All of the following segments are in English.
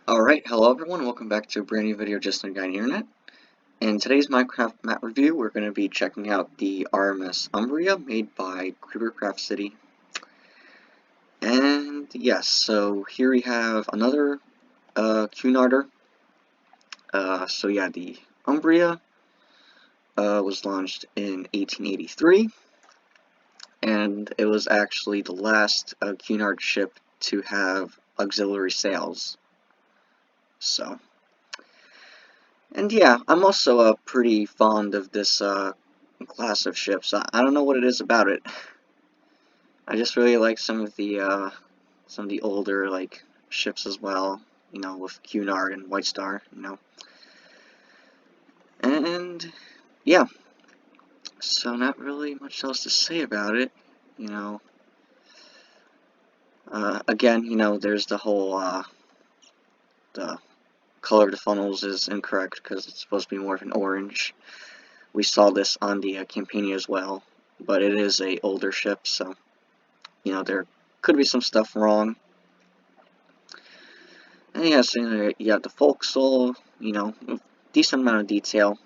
Alright, hello everyone, welcome back to a brand new video just on a guy on the internet. In today's Minecraft map review, we're going to be checking out the RMS Umbria made by CreeperCraftCity. And yes, so here we have another Cunarder. So yeah, the Umbria was launched in 1883, and it was actually the last Cunard ship to have auxiliary sails. So, and yeah, I'm also pretty fond of this class of ships. I don't know what it is about it. I just really like some of the older like ships as well. You know, with Cunard and White Star. You know, and yeah. So not really much else to say about it. You know, again, you know, there's the whole the color of the funnels is incorrect because it's supposed to be more of an orange. We saw this on the Campania as well, but it is a older ship, so you know there could be some stuff wrong. And yeah, so you got the forecastle, you know, decent amount of detail.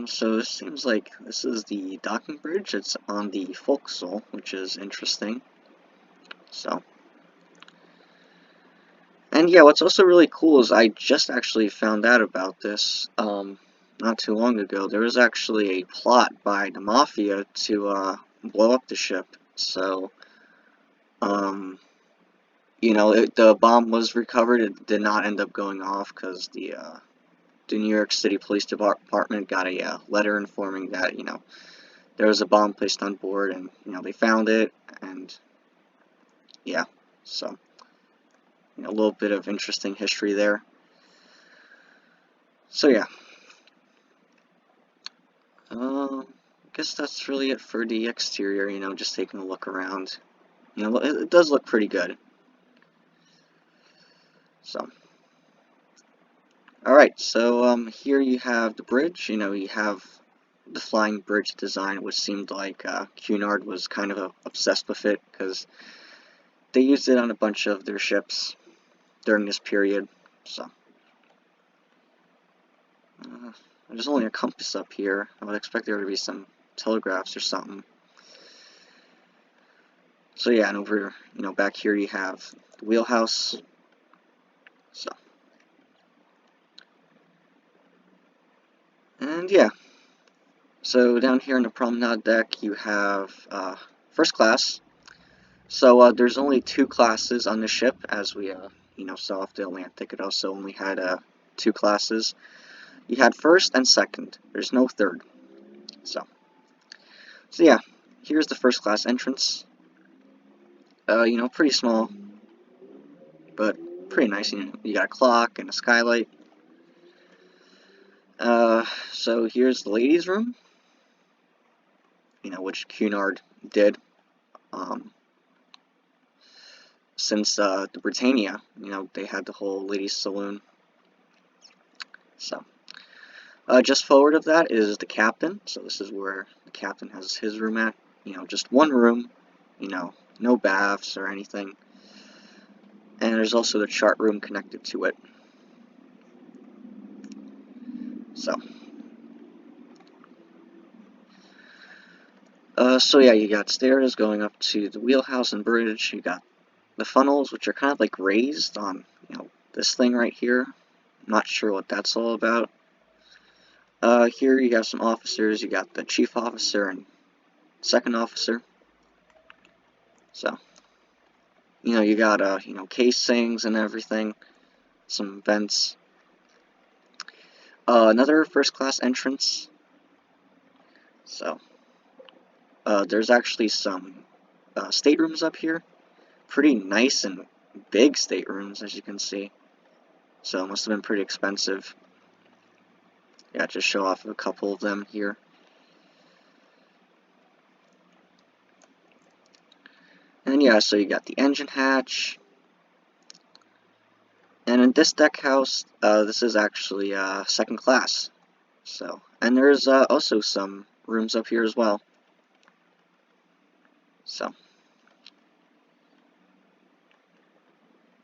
So this seems like this is the docking bridge. It's on the forecastle, which is interesting. So. And yeah, what's also really cool is I just actually found out about this not too long ago. There was actually a plot by the Mafia to blow up the ship. So, you know, the bomb was recovered. It did not end up going off because the New York City Police Department got a letter informing that, you know, there was a bomb placed on board, and, you know, they found it, and yeah, so. You know, a little bit of interesting history there. So yeah. I guess that's really it for the exterior, you know, just taking a look around. You know, it does look pretty good. So. Alright, so here you have the bridge. You know, you have the flying bridge design, which seemed like Cunard was kind of obsessed with it, because they used it on a bunch of their ships during this period. So. There's only a compass up here. I would expect there to be some telegraphs or something. So yeah, and over, you know, back here you have the wheelhouse. So. And yeah. So down here in the Promenade Deck you have first class. So there's only two classes on the ship, as we you know, saw off the Atlantic. It also only had two classes. You had first and second. There's no third. So yeah, here's the first class entrance. You know, pretty small, but pretty nice. You know, you got a clock and a skylight. So here's the ladies' room. You know, which Cunard did. Since the Britannia, you know, they had the whole ladies' saloon. So. Just forward of that is the captain, so this is where the captain has his room at. You know, just one room, you know, no baths or anything. And there's also the chart room connected to it. So. So yeah, you got stairs going up to the wheelhouse and bridge. You got the funnels, which are kind of like raised on, you know, this thing right here. I'm not sure what that's all about. Here you have some officers. You got the chief officer and second officer. So, you know, you got, you know, casings and everything, some vents. Another first class entrance. So, there's actually some staterooms up here. Pretty nice and big staterooms, as you can see. So, it must have been pretty expensive. Yeah, just show off a couple of them here. And yeah, so you got the engine hatch. And in this deck house, this is actually second class. So, and there's also some rooms up here as well. So.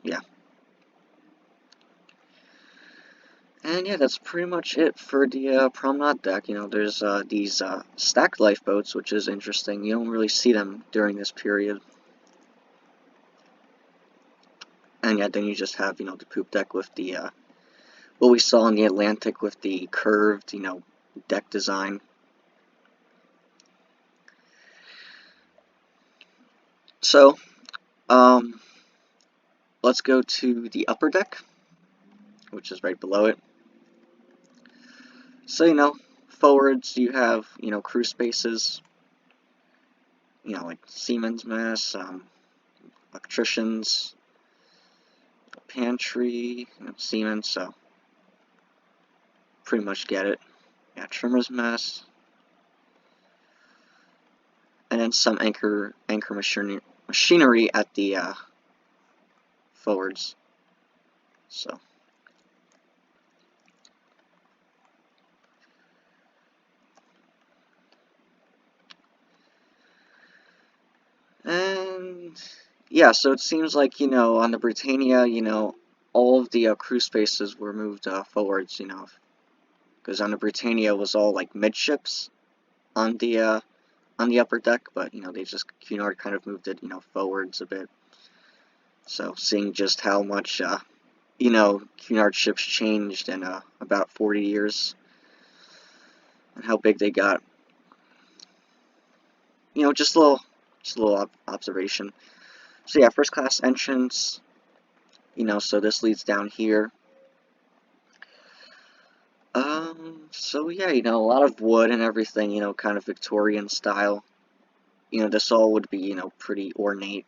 yeah. And yeah, that's pretty much it for the Promenade Deck. You know, there's these stacked lifeboats, which is interesting. You don't really see them during this period. And yeah, then you just have, you know, the poop deck with the, what we saw in the Atlantic with the curved, you know, deck design. So, let's go to the upper deck, which is right below it. So, you know, forwards, you have, you know, crew spaces, you know, like seamen's mess, electricians, pantry, you know, seamen, so pretty much get it. Yeah, trimmer's mess, and then some anchor machinery at the forwards. So, and yeah, so it seems like, you know, on the Britannia, you know, all of the crew spaces were moved forwards, you know, because on the Britannia was all like midships on the upper deck, but you know, they just, Cunard kind of moved it, you know, forwards a bit. So seeing just how much you know, Cunard ships changed in about 40 years, and how big they got. You know, just a little observation. So yeah, first class entrance. You know, so this leads down here. So yeah, you know, a lot of wood and everything. You know, kind of Victorian style. You know, this all would be, you know, pretty ornate.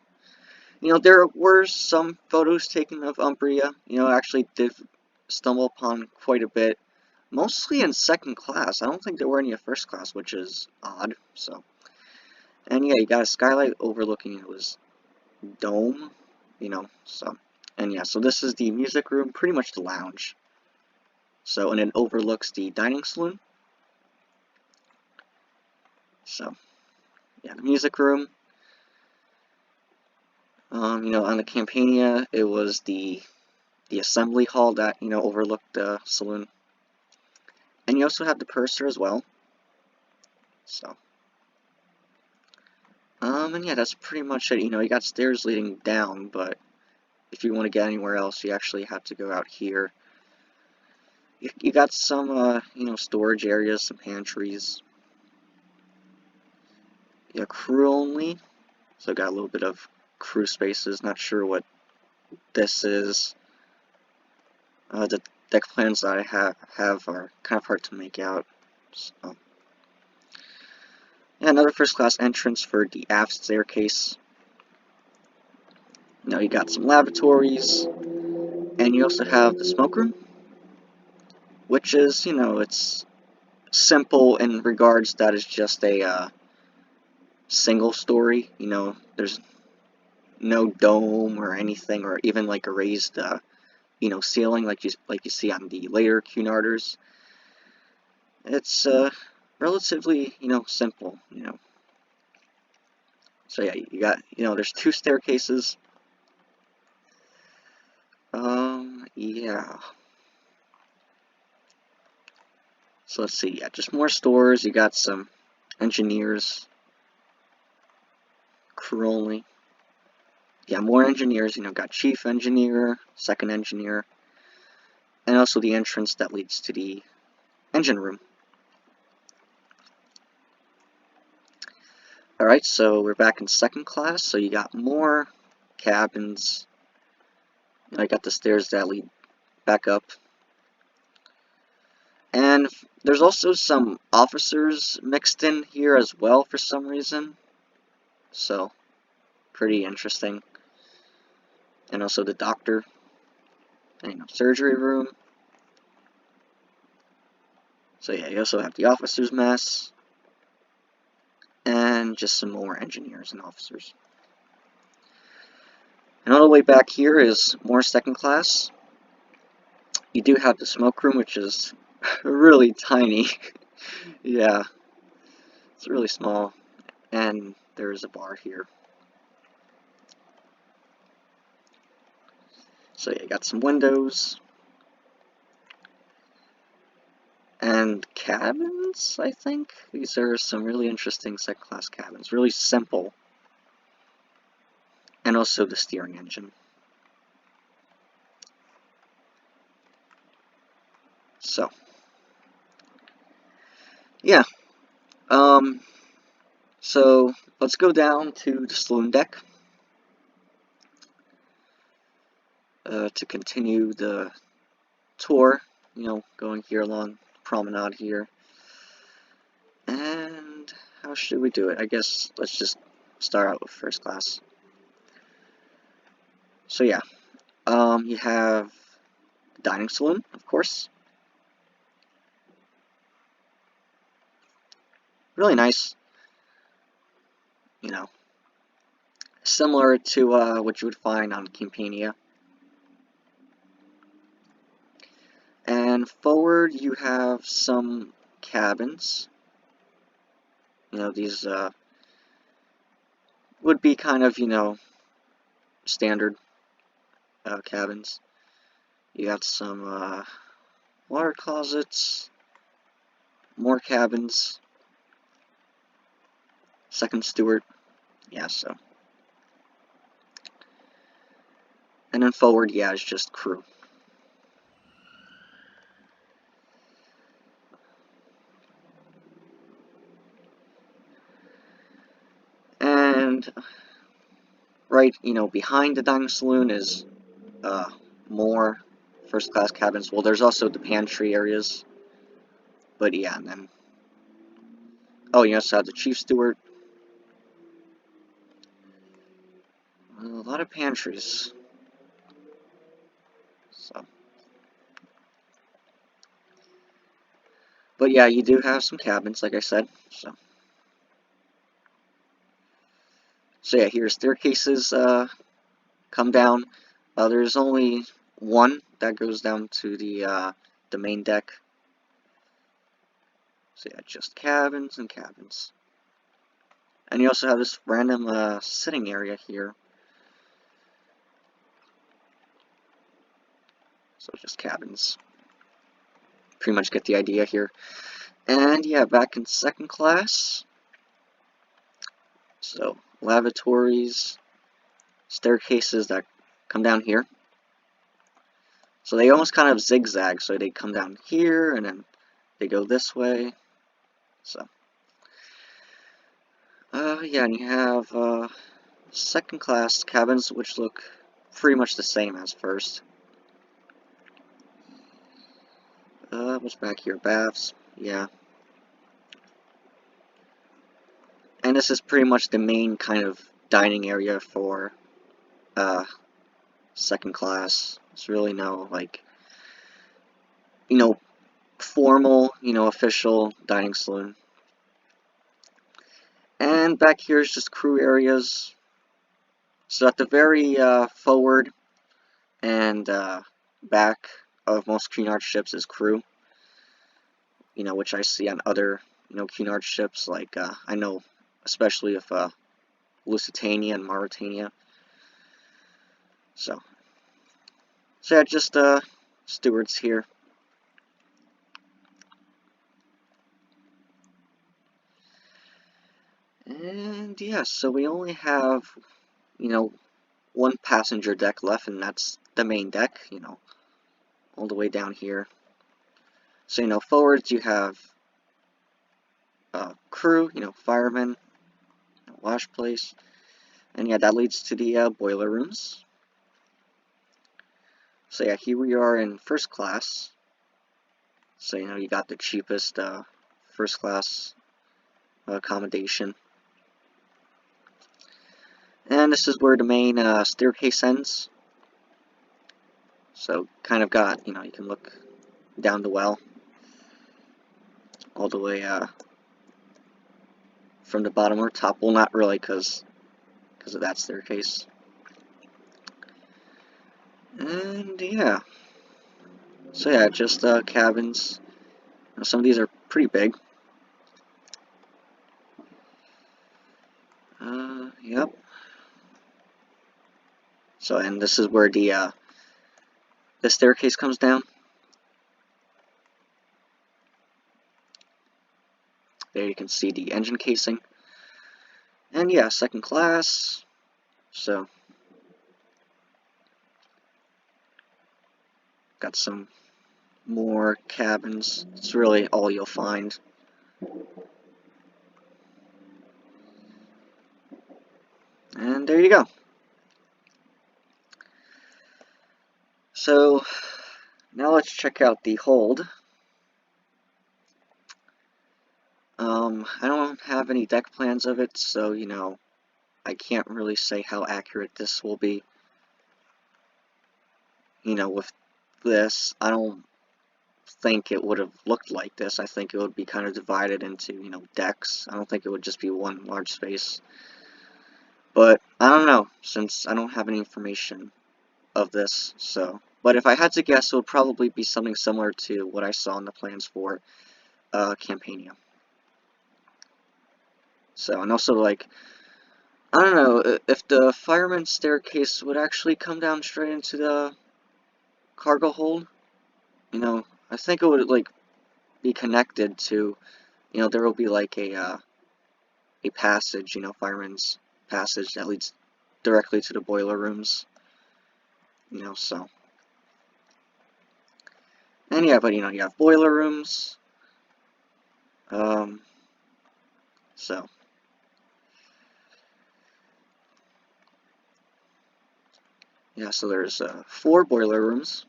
You know, there were some photos taken of Umbria. You know, I actually did stumble upon quite a bit. Mostly in second class. I don't think there were any in first class, which is odd. So, and yeah, you got a skylight overlooking it dome, you know. So, and yeah, so this is the music room, pretty much the lounge. So, and it overlooks the dining saloon. So, yeah, the music room. You know, on the Campania, it was the assembly hall that, you know, overlooked the saloon. And you also have the purser as well. So, and yeah, that's pretty much it. You know, you got stairs leading down, but if you want to get anywhere else, you actually have to go out here. You got some, you know, storage areas, some pantries. Yeah, crew only. So got a little bit of crew spaces. Not sure what this is. The deck plans that I have are kind of hard to make out. So, yeah, another first class entrance for the aft staircase. Now you got some lavatories, and you also have the smoke room, which is, you know, it's simple in regards that it's just a single story. You know, there's no dome or anything, or even like a raised, you know, ceiling like you see on the later Cunarders. It's relatively, you know, simple. You know, so yeah, you got, you know, there's two staircases. Yeah. So let's see. Yeah, just more stores. You got some engineers, crew only. Yeah, more engineers. You know, got chief engineer, second engineer, and also the entrance that leads to the engine room. Alright, so we're back in second class, so you got more cabins. I got the stairs that lead back up. And there's also some officers mixed in here as well for some reason. So, pretty interesting. And also the doctor. And, you know, surgery room. So yeah, you also have the officers' mess. And just some more engineers and officers. And all the way back here is more second class. You do have the smoke room, which is really tiny. Yeah, it's really small. And there is a bar here. So yeah, you got some windows. And cabins, I think? These are some really interesting second-class cabins. Really simple. And also the steering engine. So, yeah. So let's go down to the saloon deck to continue the tour. Going here along Promenade here. And how should we do it? I guess let's just start out with first class. So yeah, you have the dining saloon, of course. Really nice. Similar to what you would find on Campania. And forward you have some cabins. These would be kind of, standard cabins. You got some water closets, more cabins, second steward, yeah, so. And then forward, yeah, it's just crew. And right, behind the dining saloon is more first class cabins. Well, there's also the pantry areas. But yeah, and then you also have the chief steward. A lot of pantries. So, but yeah, you do have some cabins, like I said. So yeah, here's staircases. Come down. There's only one that goes down to the main deck. So yeah, just cabins and cabins. And you also have this random sitting area here. So just cabins. Pretty much get the idea here. And yeah, back in second class. So lavatories, staircases that come down here. So they almost kind of zigzag. So they come down here and then they go this way. So yeah, and you have second class cabins which look pretty much the same as first. What's back here? Baths. Yeah. And this is pretty much the main kind of dining area for second class. It's really no, like, formal, official dining saloon. And back here is just crew areas. So at the very forward and back of most Cunard ships is crew. Which I see on other, Cunard ships, like, I know, especially if Lusitania and Mauritania. So yeah, just stewards here. And yeah, so we only have, one passenger deck left, and that's the main deck, all the way down here. So, forwards you have crew, firemen, wash place, and yeah, that leads to the boiler rooms. So yeah, here we are in first class. So, you got the cheapest first class accommodation. And this is where the main staircase ends. So kind of got, you can look down the well all the way from the bottom or top. Well, not really, because of that staircase. And yeah. So yeah, just cabins. Some of these are pretty big. Yep. So, and this is where the the staircase comes down. There you can see the engine casing. And yeah, second class. So, got some more cabins. It's really all you'll find. And there you go. So, now let's check out the hold. I don't have any deck plans of it, so, you know, I can't really say how accurate this will be. You know, with this, I don't think it would have looked like this. I think it would be kind of divided into, you know, decks. I don't think it would just be one large space. But, I don't know, since I don't have any information of this, so. But if I had to guess, it would probably be something similar to what I saw in the plans for Campania. So, and also, like, I don't know, if the fireman's staircase would actually come down straight into the cargo hold, you know, I think it would, like, be connected to, you know, there will be, like, a passage, you know, fireman's passage that leads directly to the boiler rooms, you know, so. And yeah, but, you know, you have boiler rooms, so. Yeah, so there's 4 boiler rooms.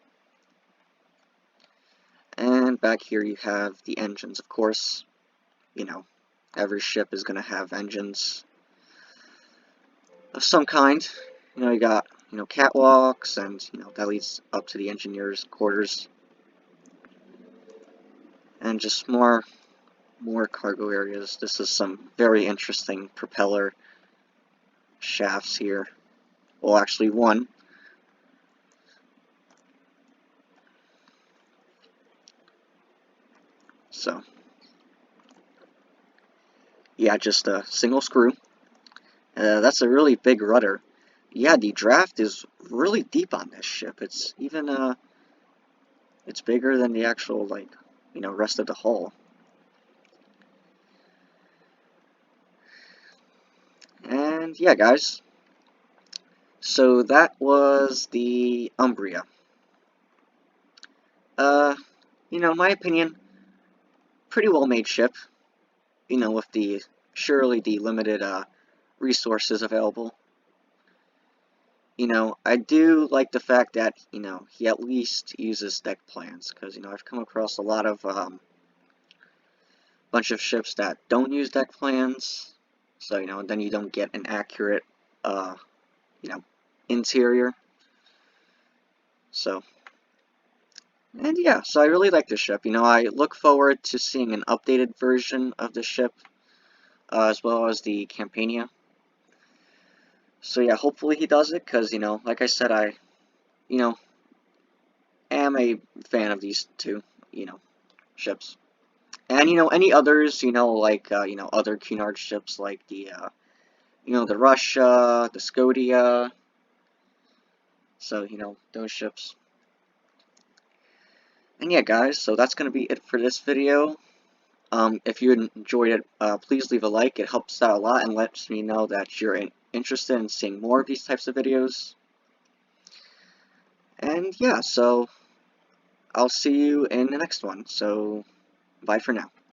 And back here you have the engines, of course. You know, every ship is going to have engines of some kind. You know, you got, you know, catwalks, and, you know, that leads up to the engineers' quarters. And just more cargo areas. This is some very interesting propeller shafts here. Well, actually one. So, yeah, just a single screw. That's a really big rudder. Yeah, the draft is really deep on this ship. It's even, it's bigger than the actual, like, you know, rest of the hull. And yeah, guys. So that was the Umbria. You know, my opinion, pretty well made ship. You know, with the surely the limited resources available. You know, I do like the fact that, you know, he at least uses deck plans, because, you know, I've come across a lot of bunch of ships that don't use deck plans, so, you know, then you don't get an accurate you know, interior. So, and yeah, so I really like this ship. You know, I look forward to seeing an updated version of the ship, as well as the Campania. So yeah, hopefully he does it, because, you know, like I said, I, you know, am a fan of these two, you know, ships. And, you know, any others, you know, like, you know, other Cunard ships, like the, you know, the Russia, the Scotia. So, you know, those ships. And yeah, guys, so that's going to be it for this video. If you enjoyed it, please leave a like. It helps out a lot and lets me know that you're interested in seeing more of these types of videos. And yeah, so I'll see you in the next one. So, bye for now.